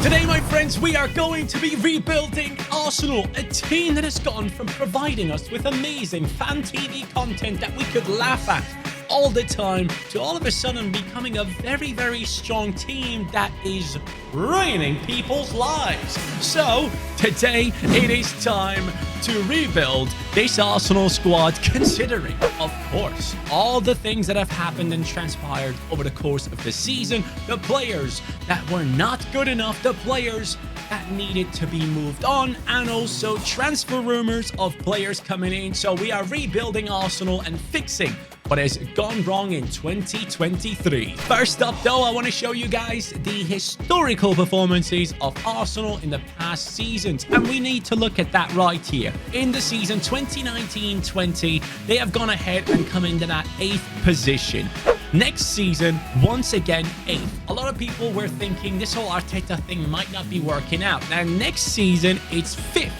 Today, my friends, we are going to be rebuilding Arsenal, a team that has gone from providing us with amazing fan TV content that we could laugh at all the time to all of a sudden becoming a very, very strong team that is ruining people's lives. So today it is time to rebuild this Arsenal squad, considering, of course, all the things that have happened and transpired over the course of the season, the players that were not good enough, the players that needed to be moved on, and also transfer rumors of players coming in. So we are rebuilding Arsenal and fixing what has gone wrong in 2023. First up, though, I want to show you guys the historical performances of Arsenal in the past seasons, and we need to look at that right here. In the season 2019-20, they have gone ahead and come into that 8th position. Next season, once again, 8th. A lot of people were thinking this whole Arteta thing might not be working out. Now, next season, it's 5th.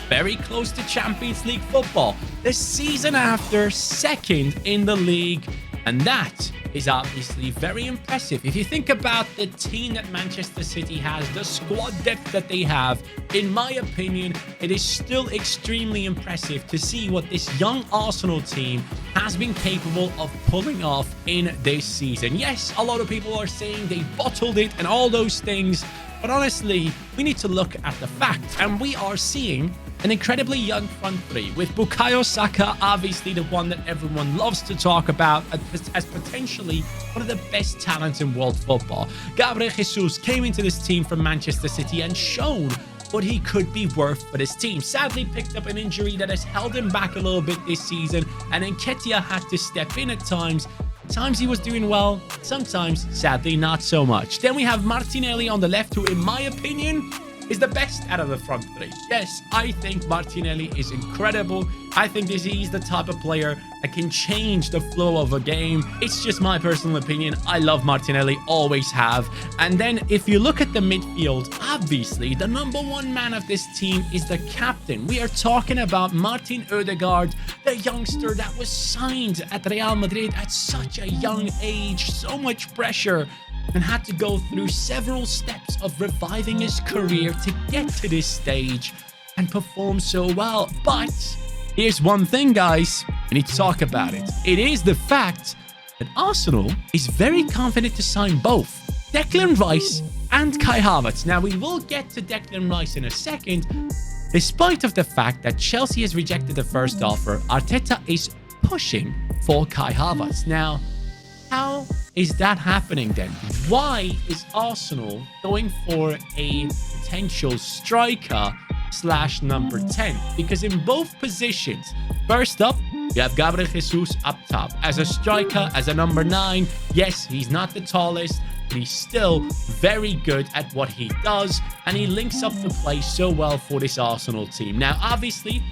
Very close to Champions League football. The season after, 2nd in the league. And that is obviously very impressive. If you think about the team that Manchester City has, the squad depth that they have, in my opinion, it is still extremely impressive to see what this young Arsenal team has been capable of pulling off in this season. Yes, a lot of people are saying they bottled it and all those things, but honestly, we need to look at the facts, and we are seeing an incredibly young front three, with Bukayo Saka obviously the one that everyone loves to talk about as potentially one of the best talents in world football. Gabriel Jesus came into this team from Manchester City and shown what he could be worth for this team. Sadly picked up an injury that has held him back a little bit this season, and Nketiah had to step in at times. Sometimes he was doing well, sometimes sadly not so much. Then we have Martinelli on the left, who in my opinion is the best out of the front three. Yes, I think Martinelli is incredible. I think he's the type of player that can change the flow of a game. It's just my personal opinion. I love Martinelli, always have. And then if you look at the midfield, obviously the #1 man of this team is the captain. We are talking about Martin Odegaard, the youngster that was signed at Real Madrid at such a young age, so much pressure, and had to go through several steps of reviving his career to get to this stage and perform so well. But here's one thing, guys, we need to talk about it. It is the fact that Arsenal is very confident to sign both Declan Rice and Kai Havertz. Now, we will get to Declan Rice in a second. Despite of the fact that Chelsea has rejected the first offer, Arteta is pushing for Kai Havertz. Now, how is that happening then? Why is Arsenal going for a potential striker / number 10? Because in both positions, first up, you have Gabriel Jesus up top. As a striker, as a number 9, yes, he's not the tallest, but he's still very good at what he does, and he links up the play so well for this Arsenal team. Now, obviously,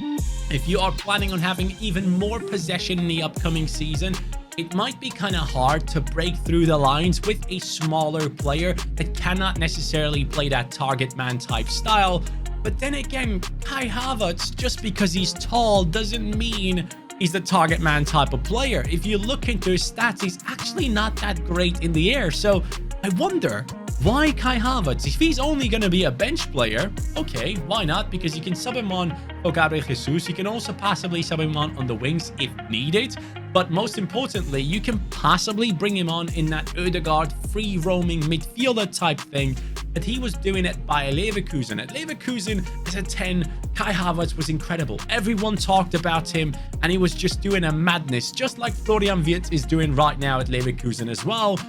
if you are planning on having even more possession in the upcoming season, it might be kind of hard to break through the lines with a smaller player that cannot necessarily play that target man type style. But then again, Kai Havertz, just because he's tall doesn't mean he's the target man type of player. If you look into his stats, he's actually not that great in the air. So I wonder, why Kai Havertz? If he's only going to be a bench player, okay, why not? Because you can sub him on for Gabriel Jesus. You can also possibly sub him on the wings if needed. But most importantly, you can possibly bring him on in that Odegaard free-roaming midfielder type thing that he was doing at Bayer Leverkusen. At Leverkusen, as a 10, Kai Havertz was incredible. Everyone talked about him, and he was just doing a madness, just like Florian Wirtz is doing right now at Leverkusen as well.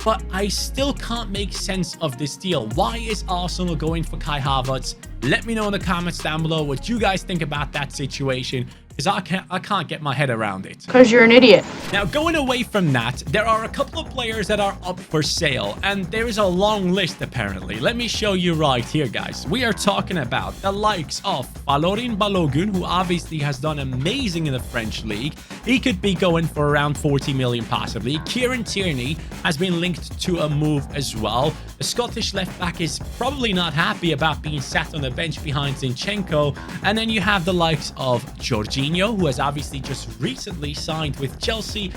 But I still can't make sense of this deal. Why is Arsenal going for Kai Havertz? Let me know in the comments down below what you guys think about that situation, because I can't get my head around it. Because you're an idiot. Now, going away from that, there are a couple of players that are up for sale, and there is a long list apparently. Let me show you right here, guys. We are talking about the likes of Falorin Balogun, who obviously has done amazing in the French league. He could be going for around 40 million possibly. Kieran Tierney has been linked to a move as well. The Scottish left back is probably not happy about being sat on the bench behind Zinchenko. And then you have the likes of Jorginho Jorginho, who has obviously just recently signed with Chelsea,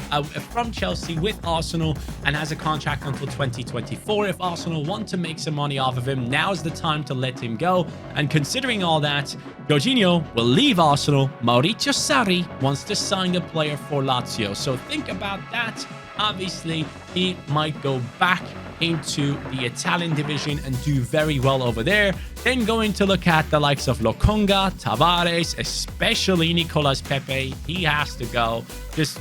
from Chelsea with Arsenal, and has a contract until 2024. If Arsenal want to make some money off of him, now's the time to let him go. And considering all that, Jorginho will leave Arsenal. Maurizio Sarri wants to sign the player for Lazio. So think about that. Obviously, he might go back into the Italian division and do very well over there. Then going to look at the likes of Lokonga, Tavares, especially Nicolas Pepe. He has to go. Just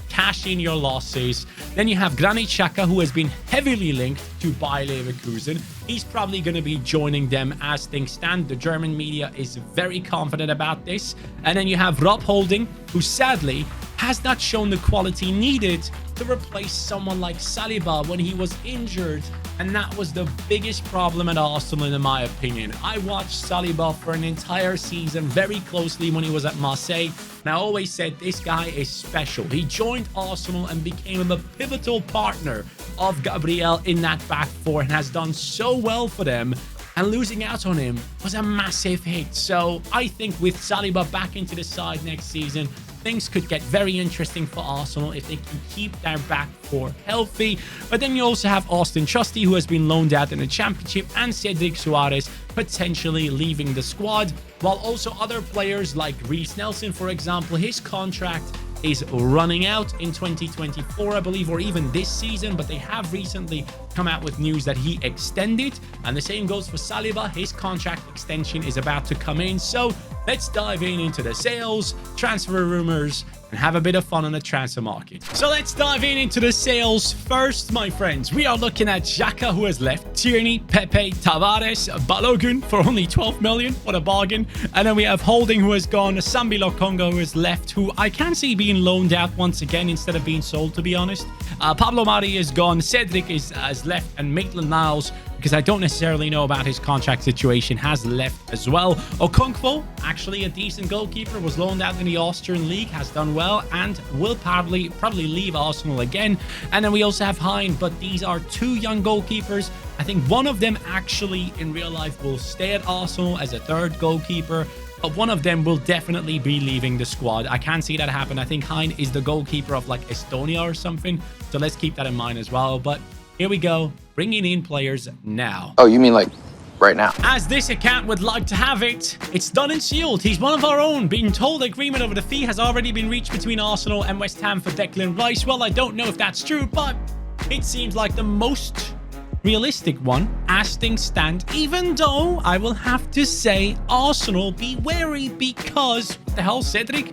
cash in your losses. Then you have Granit Xhaka, who has been heavily linked to Bayer Leverkusen. He's probably going to be joining them as things stand. The German media is very confident about this. And then you have Rob Holding, who sadly has not shown the quality needed to replace someone like Saliba when he was injured. And that was the biggest problem at Arsenal, in my opinion. I watched Saliba for an entire season very closely when he was at Marseille. And I always said this guy is special. He joined Arsenal and became a pivotal partner of Gabriel in that back four and has done so well for them. And losing out on him was a massive hit. So I think with Saliba back into the side next season, things could get very interesting for Arsenal if they can keep their back four healthy. But then you also have Austin Trusty, who has been loaned out in the Championship, and Cedric Suarez potentially leaving the squad, while also other players like Reece Nelson, for example, his contract is running out in 2024, I believe, or even this season, but they have recently come out with news that he extended, and the same goes for Saliba. His contract extension is about to come in. So let's dive into the sales, transfer rumors, and have a bit of fun on the transfer market. So let's dive into the sales first, my friends. We are looking at Xhaka, who has left, Tierney, Pepe, Tavares, Balogun for only 12 million. What a bargain. And then we have Holding, who has gone, Sambi Lokonga, who has left, who I can see being loaned out once again instead of being sold, to be honest. Pablo Mari is gone, Cedric has left, and Maitland-Niles, because I don't necessarily know about his contract situation, has left as well. Okonkwo, actually a decent goalkeeper, was loaned out in the Austrian League, has done well, and will probably leave Arsenal again. And then we also have Hein, but these are two young goalkeepers. I think one of them actually in real life will stay at Arsenal as a third goalkeeper, but one of them will definitely be leaving the squad. I can see that happen. I think Hein is the goalkeeper of like Estonia or something, so let's keep that in mind as well. But here we go, bringing in players now. Oh, you mean like right now? As this account would like to have it, it's done and sealed. He's one of our own. Being told agreement over the fee has already been reached between Arsenal and West Ham for Declan Rice. Well, I don't know if that's true, but it seems like the most realistic one as things stand, even though I will have to say, Arsenal, be wary, because what the hell, Cedric?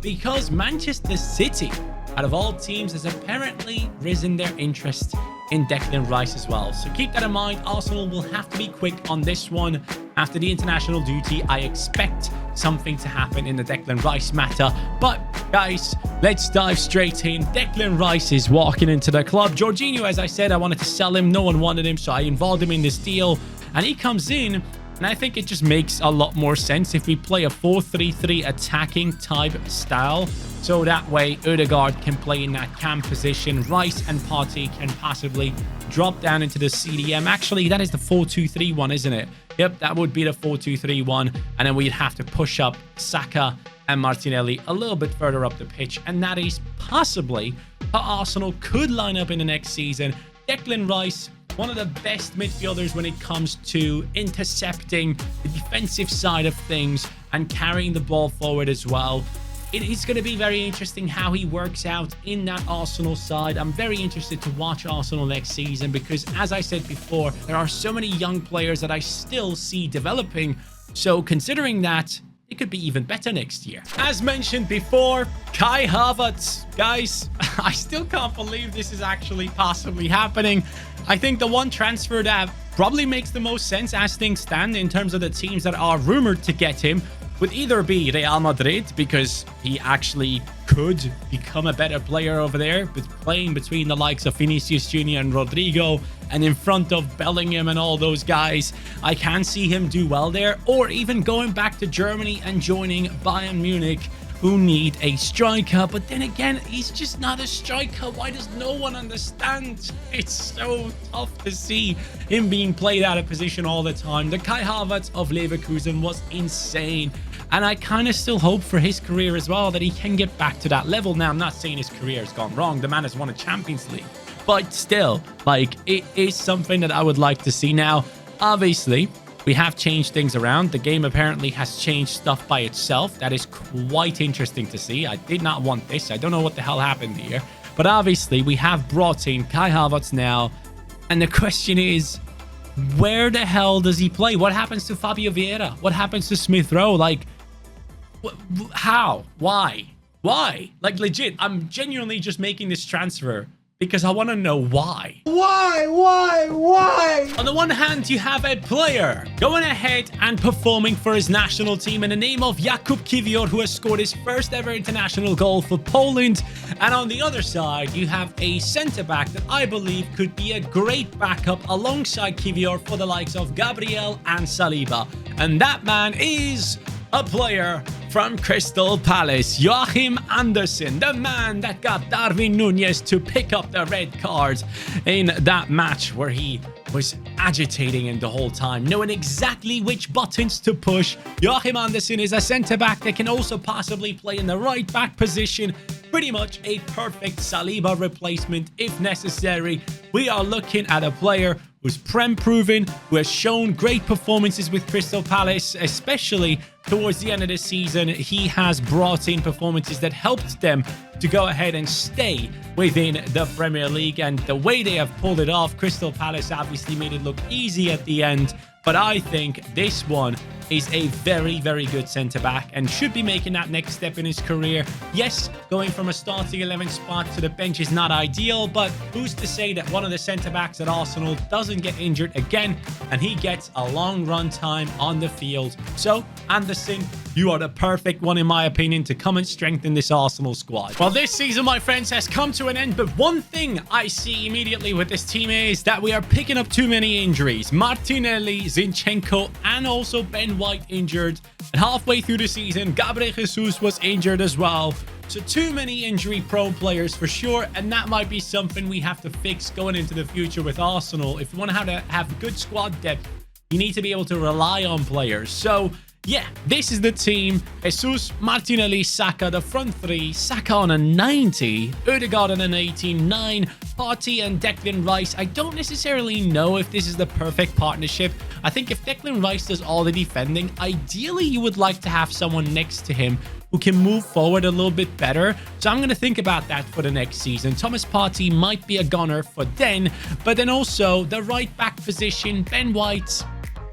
Because Manchester City, out of all teams, has apparently risen their interest in Declan Rice as well. So keep that in mind. Arsenal will have to be quick on this one. After the international duty, I expect something to happen in the Declan Rice matter. But guys, let's dive straight in. Declan Rice is walking into the club. Jorginho, as I said, I wanted to sell him. No one wanted him, so I involved him in this deal. And he comes in, and I think it just makes a lot more sense if we play a 4-3-3 attacking type style. So that way, Ødegaard can play in that cam position. Rice and Partey can possibly drop down into the CDM. Actually, that is the 4-2-3 one, isn't it? Yep, that would be the 4-2-3 one. And then we'd have to push up Saka and Martinelli a little bit further up the pitch. And that is possibly how Arsenal could line up in the next season. Declan Rice, one of the best midfielders when it comes to intercepting the defensive side of things and carrying the ball forward as well. It is going to be very interesting how he works out in that Arsenal side. I'm very interested to watch Arsenal next season because, as I said before, there are so many young players that I still see developing. So considering that, it could be even better next year. As mentioned before, Kai Havertz. Guys, I still can't believe this is actually possibly happening. I think the one transfer that probably makes the most sense as things stand in terms of the teams that are rumored to get him would either be Real Madrid, because he actually could become a better player over there, but playing between the likes of Vinicius Jr. and Rodrigo and in front of Bellingham and all those guys. I can see him do well there, or even going back to Germany and joining Bayern Munich, who need a striker. But then again, he's just not a striker. Why does no one understand? It's so tough to see him being played out of position all the time. The Kai Havertz of Leverkusen was insane. And I kind of still hope for his career as well that he can get back to that level. Now, I'm not saying his career has gone wrong. The man has won a Champions League. But still, like, it is something that I would like to see. Now, obviously, we have changed things around. The game apparently has changed stuff by itself. That is quite interesting to see. I did not want this. I don't know what the hell happened here. But obviously, we have brought in Kai Havertz now. And the question is, where the hell does he play? What happens to Fabio Vieira? What happens to Smith Rowe? Like, how? Why? Like, legit, I'm genuinely just making this transfer because I want to know why. Why? On the one hand, you have a player going ahead and performing for his national team in the name of Jakub Kiwior, who has scored his first ever international goal for Poland. And on the other side, you have a centre-back that I believe could be a great backup alongside Kiwior for the likes of Gabriel and Saliba. And that man is a player from Crystal Palace, Joachim Andersen, the man that got Darwin Núñez to pick up the red card in that match where he was agitating him the whole time, knowing exactly which buttons to push. Joachim Andersen is a centre-back that can also possibly play in the right-back position. Pretty much a perfect Saliba replacement if necessary. We are looking at a player who's Prem-proven, who has shown great performances with Crystal Palace, especially towards the end of the season. He has brought in performances that helped them to go ahead and stay within the Premier League. And the way they have pulled it off, Crystal Palace obviously made it look easy at the end. But I think this one is a very, very good centre-back and should be making that next step in his career. Yes, going from a starting 11 spot to the bench is not ideal, but who's to say that one of the centre-backs at Arsenal doesn't get injured again and he gets a long run time on the field. So, Anderson, you are the perfect one, in my opinion, to come and strengthen this Arsenal squad. Well, this season, my friends, has come to an end, but one thing I see immediately with this team is that we are picking up too many injuries. Martinelli, Zinchenko, and also Ben White injured. And halfway through the season, Gabriel Jesus was injured as well. So too many injury-prone players for sure, and that might be something we have to fix going into the future with Arsenal. If you want to have good squad depth, you need to be able to rely on players. So yeah, this is the team. Jesus, Martinelli, Saka, the front three. Saka on a 90, Ødegaard on an 89, Partey and Declan Rice. I don't necessarily know if this is the perfect partnership. I think if Declan Rice does all the defending, ideally you would like to have someone next to him who can move forward a little bit better. So I'm going to think about that for the next season. Thomas Partey might be a gunner for then, but then also the right back position, Ben White.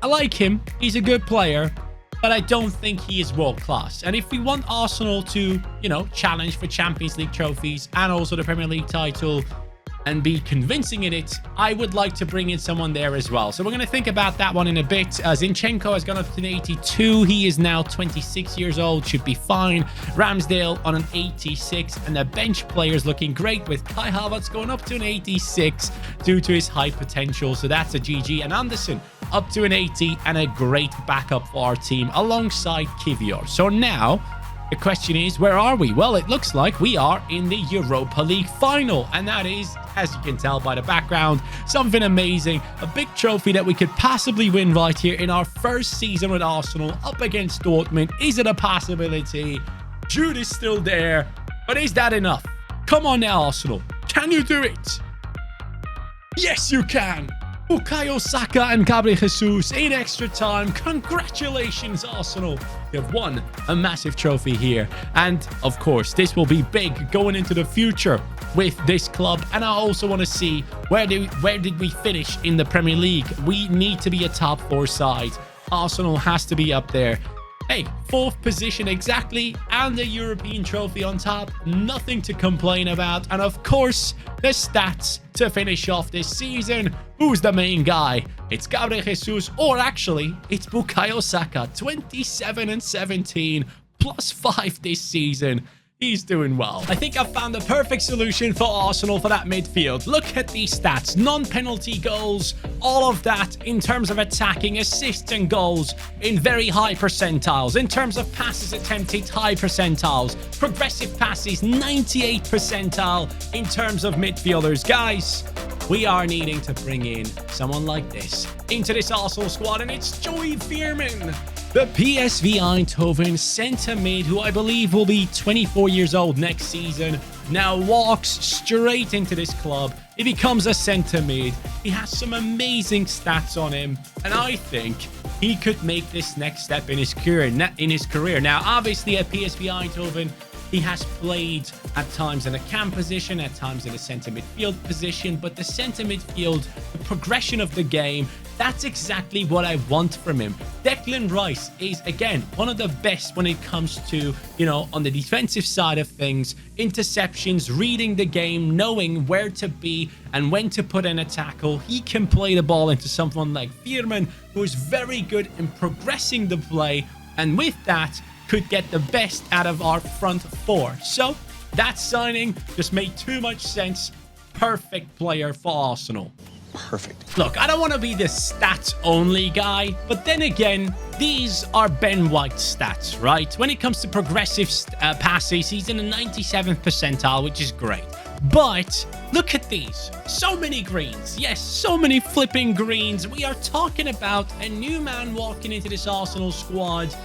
I like him. He's a good player, but I don't think he is world class. And if we want Arsenal to, you know, challenge for Champions League trophies and also the Premier League title and be convincing in it, I would like to bring in someone there as well. So we're going to think about that one in a bit. Zinchenko has gone up to an 82. He is now 26 years old. Should be fine. Ramsdale on an 86. And the bench players looking great with Kai Havertz going up to an 86 due to his high potential. So that's a GG. And Anderson up to an 80 and a great backup for our team alongside Kiwior. So now the question is, where are we? Well, it looks like we are in the Europa League final. And that is, as you can tell by the background, something amazing. A big trophy that we could possibly win right here in our first season with Arsenal up against Dortmund. Is it a possibility? Jude is still there. But is that enough? Come on now, Arsenal. Can you do it? Yes, you can. Bukayo Saka and Gabriel Jesus in extra time. Congratulations, Arsenal. You have won a massive trophy here. And, of course, this will be big going into the future with this club. And I also want to see where did we finish in the Premier League. We need to be a top 4 side. Arsenal has to be up there. Hey, 4th position exactly, and the European trophy on top. Nothing to complain about. And of course, the stats to finish off this season. Who's the main guy? It's Gabriel Jesus, or actually, it's Bukayo Saka. 27 and 17, plus 5 this season. He's doing well. I think I've found the perfect solution for Arsenal for that midfield. Look at these stats. Non-penalty goals, all of that in terms of attacking, assists and goals in very high percentiles. In terms of passes attempted, high percentiles. Progressive passes, 98th percentile in terms of midfielders. Guys, we are needing to bring in someone like this into this Arsenal squad, and it's Joey Veerman. The PSV Eindhoven centre mid, who I believe will be 24 years old next season, now walks straight into this club. He becomes a centre mid. He has some amazing stats on him, and I think he could make this next step in his career. Now, obviously at PSV Eindhoven, he has played at times in a cam position, at times in a centre midfield position, but the centre midfield, the progression of the game, that's exactly what I want from him. Declan Rice is, again, one of the best when it comes to, on the defensive side of things, interceptions, reading the game, knowing where to be and when to put in a tackle. He can play the ball into someone like Veerman, who is very good in progressing the play, and with that, could get the best out of our front four. So that signing just made too much sense. Perfect player for Arsenal. Perfect. Look, I don't want to be the stats only guy, but then again, these are Ben White's stats, right? When it comes to progressive passes, he's in the 97th percentile, which is great. But look at these. So many greens. Yes, so many flipping greens. We are talking about a new man walking into this Arsenal squad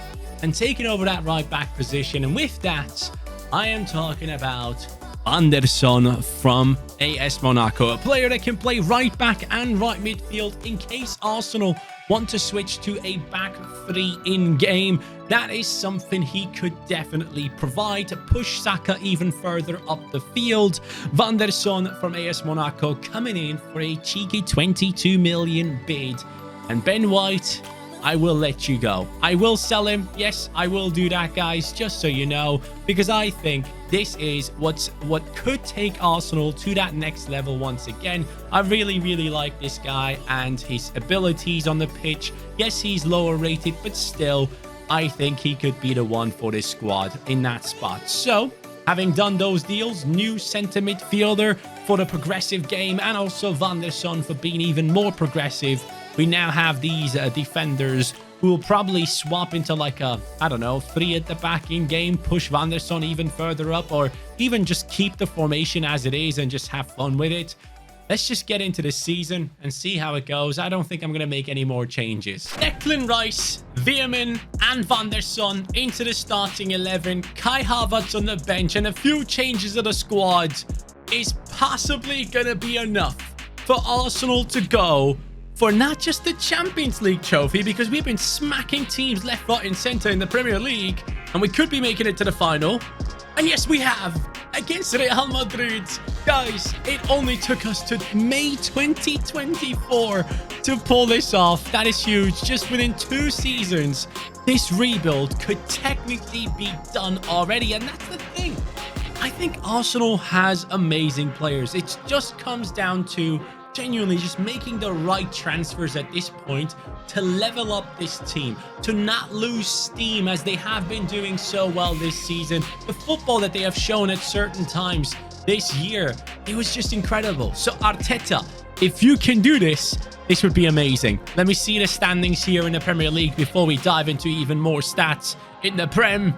and taking over that right back position. And with that, I am talking about Anderson from AS Monaco, a player that can play right back and right midfield in case Arsenal want to switch to a back three in game. That is something he could definitely provide to push Saka even further up the field. Vanderson from AS Monaco coming in for a cheeky 22 million bid. And Ben White, I will let you go. I will sell him. Yes, I will do that, guys, just so you know, because I think this is what could take Arsenal to that next level once again. I really, really like this guy and his abilities on the pitch. Yes, he's lower rated, but still, I think he could be the one for this squad in that spot. So, having done those deals, new centre midfielder for the progressive game, and also Vanderson for being even more progressive, we now have these defenders who will probably swap into like a, I don't know, 3 at the back in game, push Vanderson even further up, or even just keep the formation as it is and just have fun with it. Let's just get into the season and see how it goes. I don't think I'm going to make any more changes. Declan Rice, Veerman and Vanderson into the starting 11. Kai Havertz on the bench, and a few changes of the squad is possibly going to be enough for Arsenal to go for not just the Champions League trophy, because we've been smacking teams left, right and centre in the Premier League, and we could be making it to the final. And yes, we have, against Real Madrid. Guys, it only took us to May 2024 to pull this off. That is huge. Just within 2 seasons, this rebuild could technically be done already, and that's the thing. I think Arsenal has amazing players. It just comes down to genuinely just making the right transfers at this point to level up this team, to not lose steam as they have been doing so well this season. The football that they have shown at certain times this year, it was just incredible. So Arteta, if you can do this, this would be amazing. Let me see the standings here in the Premier League before we dive into even more stats in the Prem.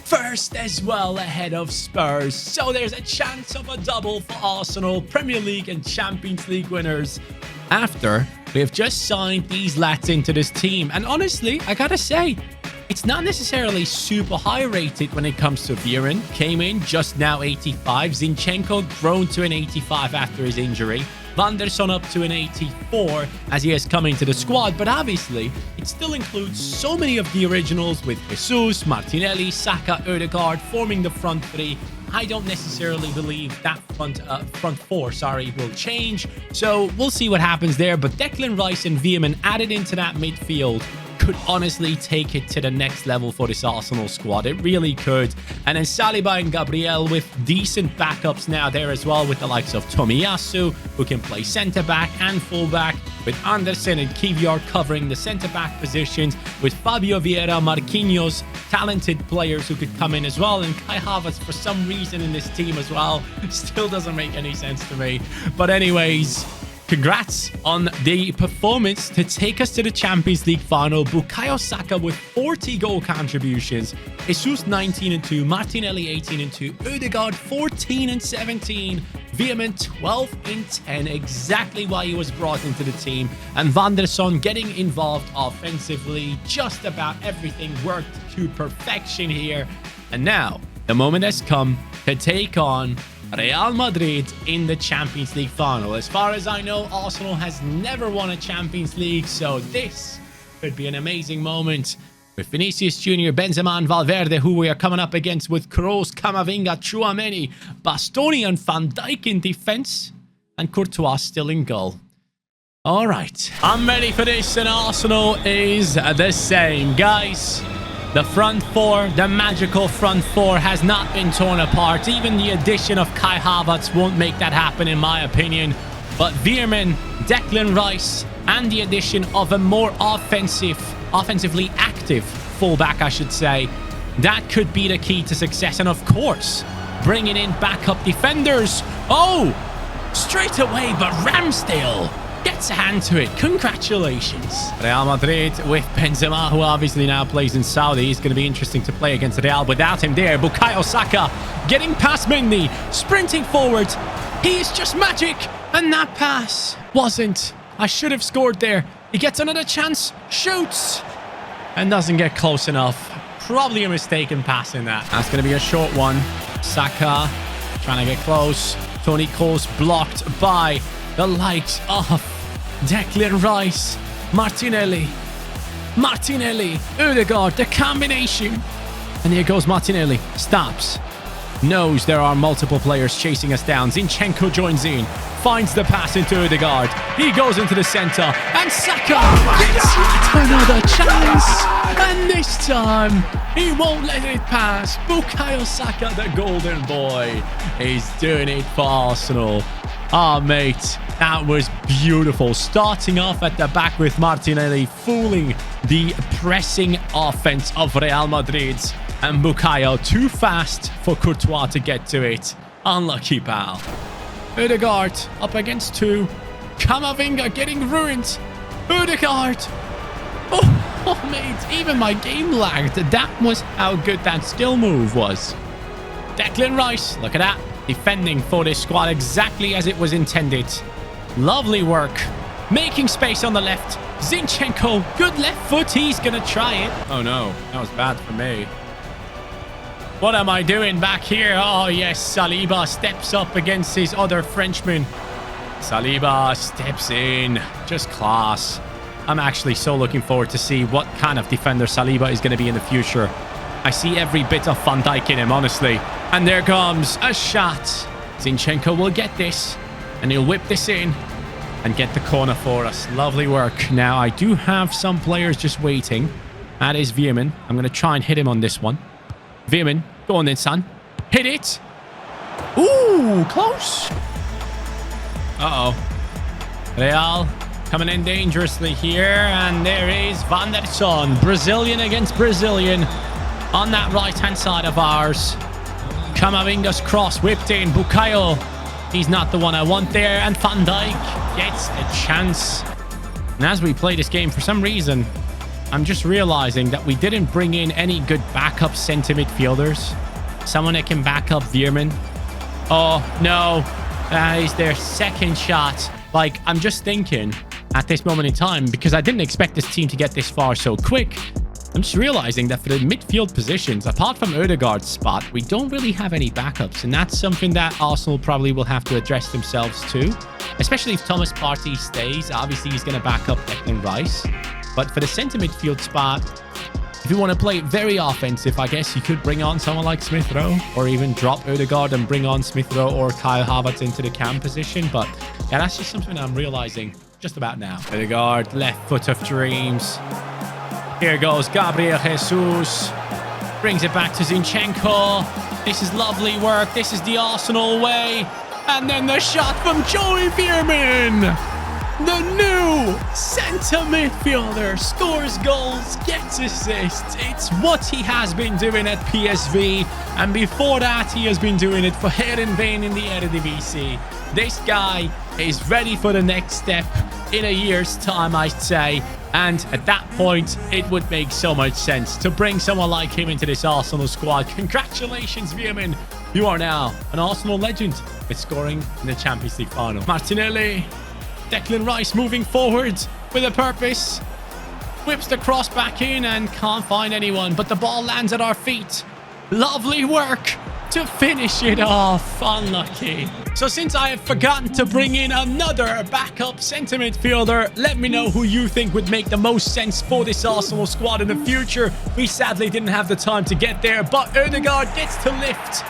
First as well, ahead of Spurs. So there's a chance of a double for Arsenal, Premier League and Champions League winners, after we have just signed these lads into this team. And honestly, I gotta say, it's not necessarily super high rated when it comes to Veerman. Came in just now 85. Zinchenko grown to an 85 after his injury. Vanderson up to an 84 as he has come into the squad, but obviously it still includes so many of the originals with Jesus, Martinelli, Saka, Ødegaard forming the front three. I don't necessarily believe that front four, will change, so we'll see what happens there. But Declan Rice and Veerman added into that midfield could honestly take it to the next level for this Arsenal squad. It really could. And then Saliba and Gabriel with decent backups now there as well, with the likes of Tomiyasu, who can play centre-back and full-back. with Andersen and Kivior covering the centre-back positions, with Fabio Vieira, Marquinhos, talented players who could come in as well, and Kai Havertz for some reason in this team as well. Still doesn't make any sense to me. But anyways, congrats on the performance to take us to the Champions League final. Bukayo Saka with 40 goal contributions, Jesus 19-2, Martinelli 18-2, Ødegaard 14-17, Veerman 12-10, exactly why he was brought into the team, and Van der Son getting involved offensively. Just about everything worked to perfection here. And now the moment has come to take on Real Madrid in the Champions League final. As far as I know, Arsenal has never won a Champions League, so this could be an amazing moment. With Vinicius Jr., Benzema and Valverde, who we are coming up against with Kroos, Camavinga, Tchouaméni, Bastoni and Van Dijk in defense, and Courtois still in goal. All right, I'm ready for this, and Arsenal is the same. Guys, the front four, the magical front four, has not been torn apart. Even the addition of Kai Havertz won't make that happen, in my opinion. But Veerman, Declan Rice, and the addition of a more offensively active fullback, I should say, that could be the key to success. And of course, bringing in backup defenders. Oh, straight away, but Ramsdale gets a hand to it. Congratulations. Real Madrid with Benzema, who obviously now plays in Saudi. It's going to be interesting to play against Real without him there. Bukayo Saka getting past Mendy, sprinting forward. He is just magic. And that pass wasn't. I should have scored there. He gets another chance, shoots, and doesn't get close enough. Probably a mistake in passing that. That's going to be a short one. Saka trying to get close. Toni Kroos blocked by the likes of Declan Rice, Martinelli, Ødegaard, the combination. And here goes Martinelli. Stops. Knows there are multiple players chasing us down. Zinchenko joins in. Finds the pass into Ødegaard. He goes into the center. And Saka gets another chance. And this time, he won't let it pass. Bukayo Saka, the golden boy, is doing it for Arsenal. Ah, mate, that was beautiful. Starting off at the back with Martinelli, fooling the pressing offense of Real Madrid. And Bukayo too fast for Courtois to get to it. Unlucky, pal. Ødegaard up against two. Camavinga getting ruined. Ødegaard. Oh, mate, even my game lagged. That was how good that skill move was. Declan Rice, look at that. Defending for this squad exactly as it was intended. Lovely work. Making space on the left. Zinchenko, good left foot. He's going to try it. Oh, no. That was bad for me. What am I doing back here? Oh, yes. Saliba steps up against his other Frenchman. Saliba steps in. Just class. I'm actually so looking forward to see what kind of defender Saliba is going to be in the future. I see every bit of Van Dijk in him, honestly. And there comes a shot. Zinchenko will get this. And he'll whip this in and get the corner for us. Lovely work. Now, I do have some players just waiting. That is Veerman. I'm going to try and hit him on this one. Veerman, go on then, son. Hit it. Ooh, close. Uh-oh. Real coming in dangerously here. And there is Van der Son. Brazilian against Brazilian on that right-hand side of ours. Camavinga's cross whipped in. Bukayo. He's not the one I want there. And Van Dijk gets a chance. And as we play this game, for some reason, I'm just realizing that we didn't bring in any good backup center midfielders. Someone that can back up Veerman. Oh, no. That is their second shot. Like, I'm just thinking at this moment in time, because I didn't expect this team to get this far so quick, I'm just realizing that for the midfield positions, apart from Ødegaard's spot, we don't really have any backups. And that's something that Arsenal probably will have to address themselves to. Especially if Thomas Partey stays. Obviously, he's going to back up Declan Rice. But for the centre midfield spot, if you want to play very offensive, I guess you could bring on someone like Smith Rowe, or even drop Ødegaard and bring on Smith Rowe or Kyle Havertz into the cam position. But yeah, that's just something I'm realizing just about now. Ødegaard, left foot of dreams. Here goes Gabriel Jesus. Brings it back to Zinchenko. This is lovely work. This is the Arsenal way. And then the shot from Joey Veerman. The new centre midfielder scores goals, gets assists. It's what he has been doing at PSV, and before that he has been doing it for Heerenveen in the Eredivisie. This guy is ready for the next step in a year's time, I'd say, and at that point it would make so much sense to bring someone like him into this Arsenal squad. Congratulations, Vierman. You are now an Arsenal legend with scoring in the Champions League final. Martinelli. Declan Rice moving forward with a purpose. Whips the cross back in and can't find anyone, but the ball lands at our feet. Lovely work to finish it off. Unlucky. So since I have forgotten to bring in another backup centre midfielder, let me know who you think would make the most sense for this Arsenal squad in the future. We sadly didn't have the time to get there, but Odegaard gets to lift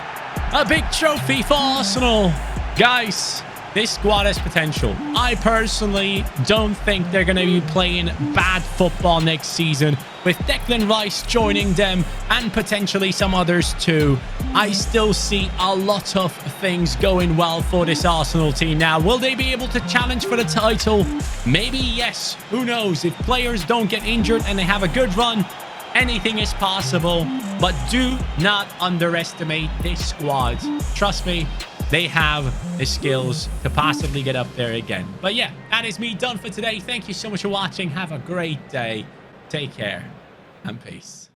a big trophy for Arsenal. Guys, this squad has potential. I personally don't think they're going to be playing bad football next season. With Declan Rice joining them and potentially some others too, I still see a lot of things going well for this Arsenal team. Now, will they be able to challenge for the title? Maybe yes. Who knows? If players don't get injured and they have a good run, anything is possible. But do not underestimate this squad. Trust me, they have the skills to possibly get up there again. But yeah, that is me done for today. Thank you so much for watching. Have a great day. Take care and peace.